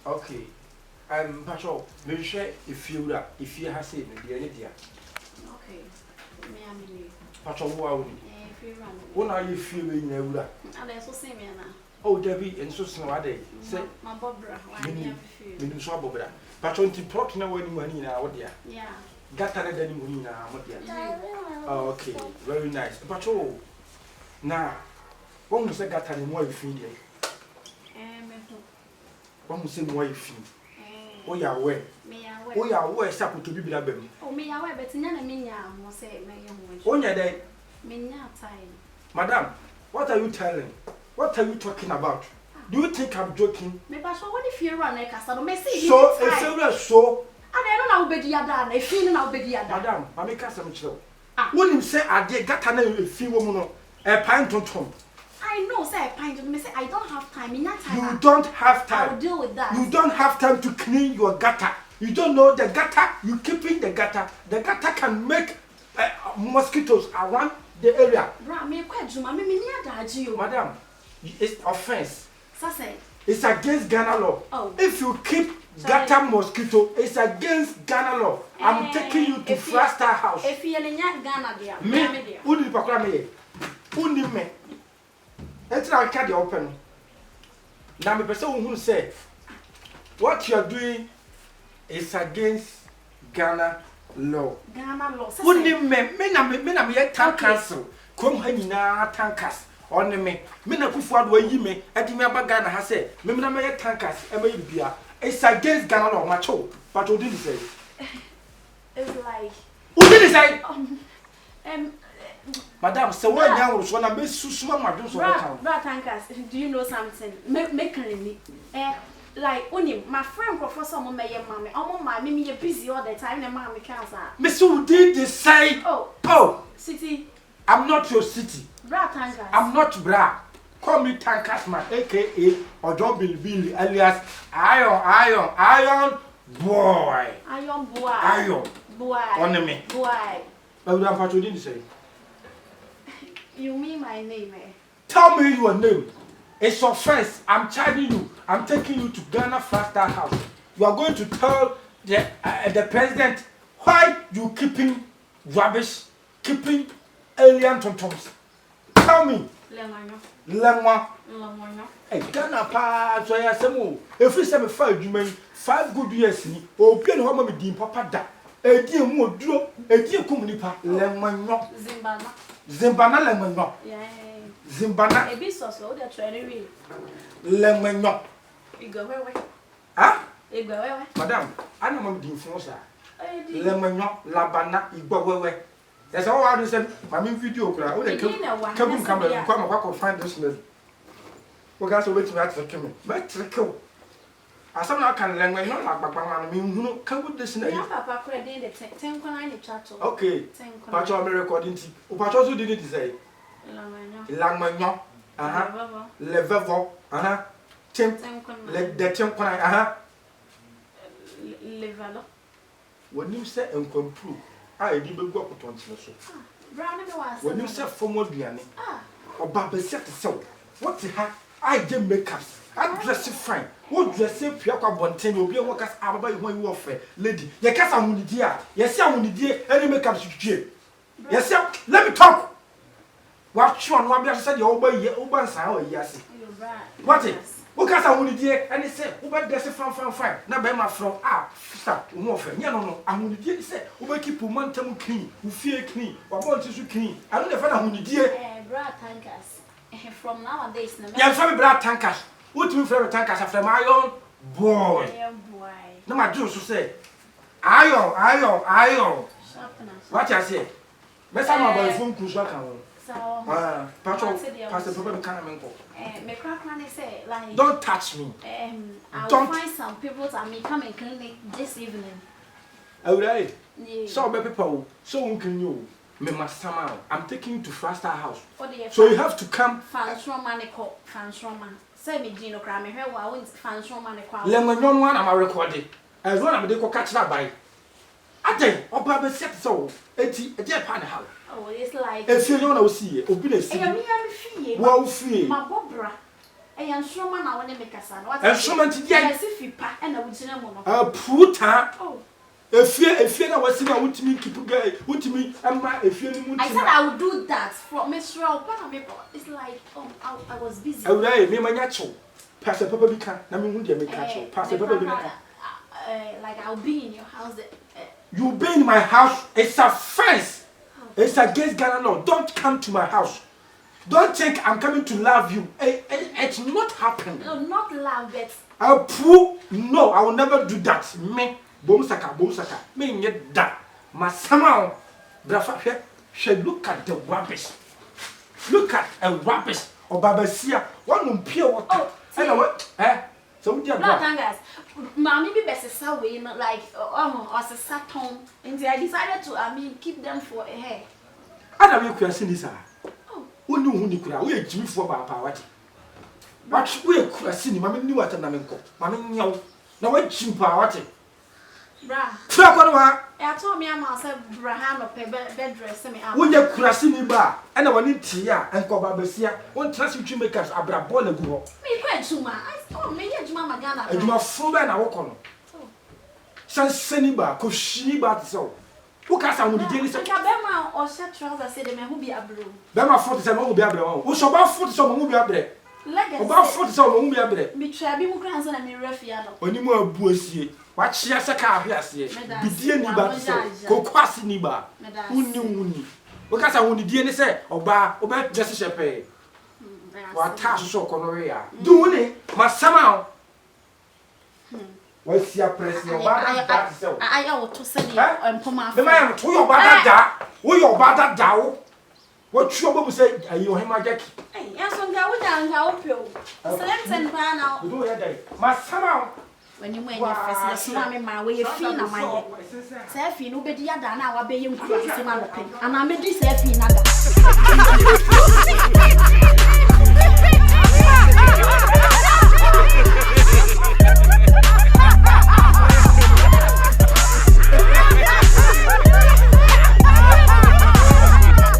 Okay. Patrol, maybe share if you have said the idea. Okay. Me am Patrol, wow. When are you feeling Nebuda? And I so same now. Oh, Debbie, and so snow day. Say, my Bobra, why me feel trouble. Patrol, to plot no any money now, dear. Yeah. Got any money now, what dear? Okay, very nice. Patrol, now, one was a got any more feed. One was in more feed. Oh, yeah, where? Oh, yeah, where is up to be baby? Oh, me, I wear, but none of me now, say, my young one. Oh, yeah, day. Me not time. Madam, what are you telling? What are you talking about? Do you think I'm joking? Maybe I what if you run a castle? May see so, if you are so, I don't know, Betty Adan, a feeling I'll be the other. Madam, I make us some chill. Wouldn't you say I did got a few women a pint on Tom? I know, say, pint of me say, I don't have time in that time. You don't have time. I'll deal with that. You don't have time to clean your gutter. You don't know the gutter. You keep in the gutter. The gutter can make mosquitoes around the area. Madam, it's offense. It's against Ghana law. Oh. If you keep gutter mosquito, it's against Ghana law. I'm taking you to Frasta House. If you're in Ghana, me, who did you who did me? Let's not cut the open. Now, the person who said, what you are doing is against Ghana law. Ghana law. Who did me yet town council? Come hanging tankers on me. Mina Kufuad where you may, at the Mabagana has said, Mina may tankers, and may be it's against Ghana law, macho. But who did say? It's like, who did say? Madam, so what now was one of the Susuma tankers. Do you know something? Make me. Like, only my friend Professor Mommy, mammy, almost my mimi, you're busy all the time, and mammy cancer. Miss, who did this say? Oh, city. I'm not your city. Bra tankers. I'm not bra. Call me tankers, man, aka Ojohn Billy, alias Iron boy. Iron boy. Iron boy. On me. Boy. But what am I didn't say? You mean my name, eh? Tell me your name. It's offense. I'm charging you. I'm taking you to Ghana Frasta House. You are going to tell the president why you keeping rubbish, keeping alien tontoms. Tell me. Lengwa. Hey, Ghana pa so ya semo. If you say me 5 good years ni, obi no ma me din papa da. Edi mu oduro, edi ekum nipa. Lengwa. Zimbana lengwa. Yeah. Zimbana. Ebi so the training. Lengwa. Igo wewe. Ah? Igo wewe. Madam, I know my din fun sa. Lengwa, labana, igbo wewe. There's all I said, my video kura. O dey come camera, come and find this lady. We got to wait to ask for me. But trickle. As some now can lengwa no like papa man, me hunu can go this na. Yeah, papa kura dey the 10 kwana ni chat. Okay. Pacho me recording ti. O pacho so did it say. Langmanyo. Aha. Levevo. Aha. Tem. Le de tem kwana. Aha. Levalo. When you say enkwampu, I di be go akotonti so. Brown me was. When you say formal duane. Oba be set so. What ha? I get makeups. I dress fine. What dress pia kwa bonten obi en workers ababa you when you offer lady. Ye kasa hunidi a. Ye say hunidi any makeups you. Yes, let me talk. What you want to say? Your boy, Uban Sao, yes. What it? What can I only dear? And he said, Uber does it from fine. Now, by my from stop, more for no. I'm only dear, said, Uber keep momentum clean, who fear clean, or want to clean. I don't know if I'm only dear. Brad tankers. From nowadays, no. Yeah, some brad tankers. What do you favorite tankers after my own boy? No, my Jews who say, Iron. What I say? Let's have my phone cruise. Pastor, problem can't say, like, don't touch me. I'll find some people that may come and clinic this evening. Oh, right. So, people, so can you? Me must I'm taking you to Frasta House. So you have to come. Fans from Manico, fans from Man. Say me, Gino Cram, here, I went fans from Manico. Lemon, one I'm recording. As one of the catch that by. I think, or Baba said so. A dear pan house. Oh, it's like. If you don't see it, obedience. I am free. Well, free. My Bobra. Nsuoma na wone make asa. Nsuoma nti dia. Yes if pa e na wugina mo no. Puta. Oh. Efie na wasi na wutimi keep guy, wutimi amma efie ni mu. I said I would do that for Miss Rob. It's like I was busy. Awurai me manya cho. Pastor Papa bi ka na me hu dia me ka cho. Pastor Papa bi na. Like I'll be in your house. You be in my house. It's a fence. It's against Ghana law. Don't come to my house. Don't think I'm coming to love you. It's not happening. No, not love, but I'll prove. No, I will never do that. Me, bomsaka. Me get that. My somehow, brafa. Look at the rubbish. Look at a rubbish. Or babasia. One pure water. Oh, and what? So we no, guys. Mommy be best way, like or Saturn. And I decided to, keep them for a hair. I don't know if you who knew who Nicola? We are Jimmy for Papa. What we are seeing, Mammy knew what an amenco. Mammy, no, what Jim Power. Bra, I told me I must have Braham or bed dress. When you're crossing bar, and I want it here and call Babasia, one trust you make us a brabola go. Me quite too much. I saw me, Mamma Gana, and you are full and I walk on. San Seniba, because she bought so. Who can sound with the daily Bema or set trousers said, who be a blue. Bema 47 will be able. Who shall about 47 will be able. About 47 will be able. Me try be more grandson and me refiano. When you more bussy, what she has a car here, be dear Niba, go quasi Niba. Who knew? Because I want the DNA say, or bar, or back just a pay. What task so Conoria? Do it, my somehow. What's your press? I ought to say, I'm Poma. The man to your bad who your bad dow. What trouble say, are you him, my Jack? Yes, I'm going down, help you. Send pan out. Do it, my somehow. When you went your first swam my way, you feel my head. Selfie, nobody had an hour being crazy, and I made this selfie another.